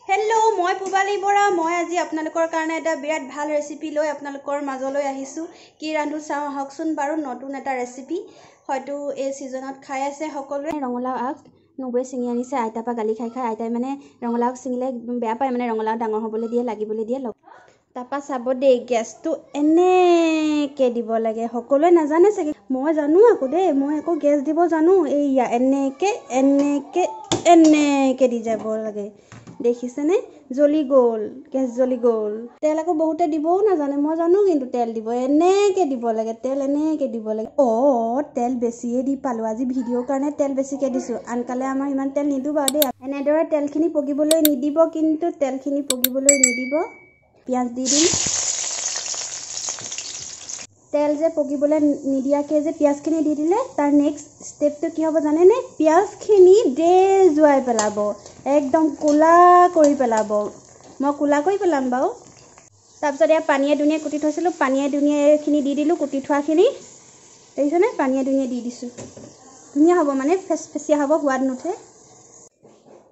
hello' মই পুবালী বৰা মই আজি আপোনালোকৰ কাৰণে এটা বিৰাট ভাল ৰেচিপি লৈ আপোনালোকৰ মাজলৈ আহিছোঁ কি ৰান্ধো চাওঁ আহকচোন বাৰু নতুন এটা ৰেচিপি হয়তো এই সিজনত খাই আছে সকলোৱে ৰঙালাও আগ নবৈ ছিঙি আনিছে আইতাৰ পৰা গালি খাই খাই আইতাই মানে ৰঙালাও ছিঙিলে বেয়া পায় মানে ৰঙালাও ডাঙৰ হ'বলৈ দিয়ে লাগিবলৈ দিয়ে তাৰপা চাব দেই গেছটো এনেকৈ দিব লাগে সকলোৱে নাজানে চাগে মই জানো আকৌ দেই মই আকৌ গেছ দিব জানো এইয়া এনেকৈ দি যাব লাগে দেখিছেনে জ্বলি গ'ল গেছ জ্বলি গ'ল তেল আকৌ বহুতে দিবও নাজানে মই জানো কিন্তু তেল দিব এনেকৈ দিব লাগে তেল এনেকৈ দিব লাগে তেল বেছিয়ে দি পালোঁ আজি ভিডিঅ'ৰ কাৰণে তেল বেছিকৈ দিছোঁ আনকালে আমাৰ ইমান তেল নিদিওঁ বাৰু দেই এনেদৰে তেলখিনি পকিবলৈ নিদিব কিন্তু তেলখিনি পকিবলৈ নিদিব পিঁয়াজ দি দিম তেল যে পকিবলৈ নিদিয়াকৈ যে পিঁয়াজখিনি দি দিলে তাৰ নেক্সট ষ্টেপটো কি হ'ব জানেনে পিঁয়াজখিনি জুৱাই পেলাব একদম ক'লা কৰি পেলাব মই ক'লা কৰি পেলাম বাৰু তাৰপিছত এয়া পানীয়ে দুনিয়ে কুটি থৈছিলোঁ পানীয়ে দুনিয়ে এইখিনি দি দিলোঁ কুটি থোৱাখিনি দেখিছেনে পানীয়ে দুনিয়ে দি দিছোঁ ধুনীয়া হ'ব মানে ফেচফেচীয়া হ'ব সোৱাদ নুঠে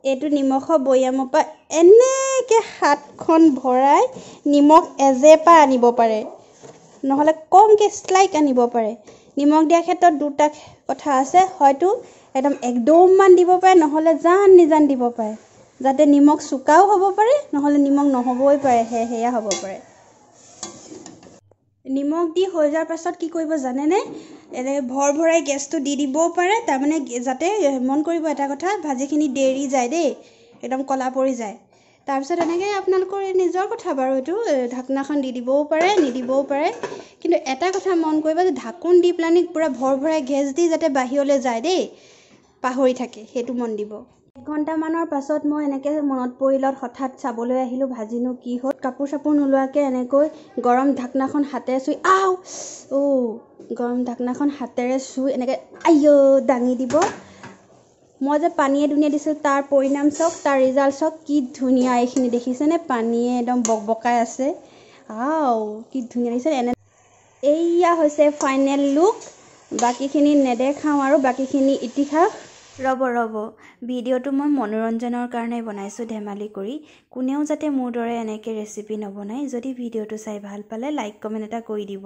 এইটো নিমখৰ বৈয়ামৰ পৰা এনেকৈ হাতখন ভৰাই নিমখ এজেপা আনিব পাৰে নহ'লে কমকৈ স্লাইক আনিব পাৰে নিমখ দিয়াৰ ক্ষেত্ৰত দুটা কথা আছে হয়তো একদমমান দিব পাৰে নহ'লে জান নিজান দিব পাৰে যাতে নিমখ চোকাও হ'ব পাৰে নহ'লে নিমখ নহ'বই পাৰে সেয়া হ'ব পাৰে নিমখ দি হৈ যোৱাৰ পাছত কি কৰিব জানেনে ভৰাই গেছটো দি দিবও পাৰে তাৰমানে যাতে মন কৰিব এটা কথা ভাজিখিনি দেৰি যায় দেই একদম ক'লা পৰি যায় তাৰপিছত এনেকৈ আপোনালোকৰ নিজৰ কথা বাৰু এইটো ঢাকনাখন দি দিবও পাৰে নিদিবও পাৰে কিন্তু এটা কথা মন কৰিব যে ঢাকোন দি পেলানি পূৰা ভৰাই গেছ দি যাতে বাহিৰলৈ যায় দেই পাহৰি থাকে সেইটো মন দিব 1 ঘণ্টামানৰ পাছত মই এনেকৈ মনত পৰিলত হঠাৎ চাবলৈ আহিলোঁ ভাজিনো কি হ'ল কাপোৰ চাপোৰ নোলোৱাকৈ এনেকৈ গৰম ঢাকনাখন হাতেৰে চুই গৰম ঢাকনাখন হাতেৰে চুই এনেকৈ দাঙি দিব মই যে পানীয়ে দুনিয়ে দিছোঁ তাৰ পৰিণাম চাওক তাৰ ৰিজাল্ট চাওক কি ধুনীয়া এইখিনি দেখিছেনে পানীয়ে একদম বকবকাই আছে কি ধুনীয়া দেখিছে এইয়া হৈছে ফাইনেল লুক বাকীখিনি নেদেখাওঁ আৰু বাকীখিনি ইতিহাস ৰ'ব ভিডিঅ'টো মই মনোৰঞ্জনৰ কাৰণে বনাইছোঁ ধেমালি কৰি কোনেও যাতে মোৰ দৰে এনেকৈ ৰেচিপি নবনায় যদি ভিডিঅ'টো চাই ভাল পালে লাইক কমেণ্ট এটা কৰি দিব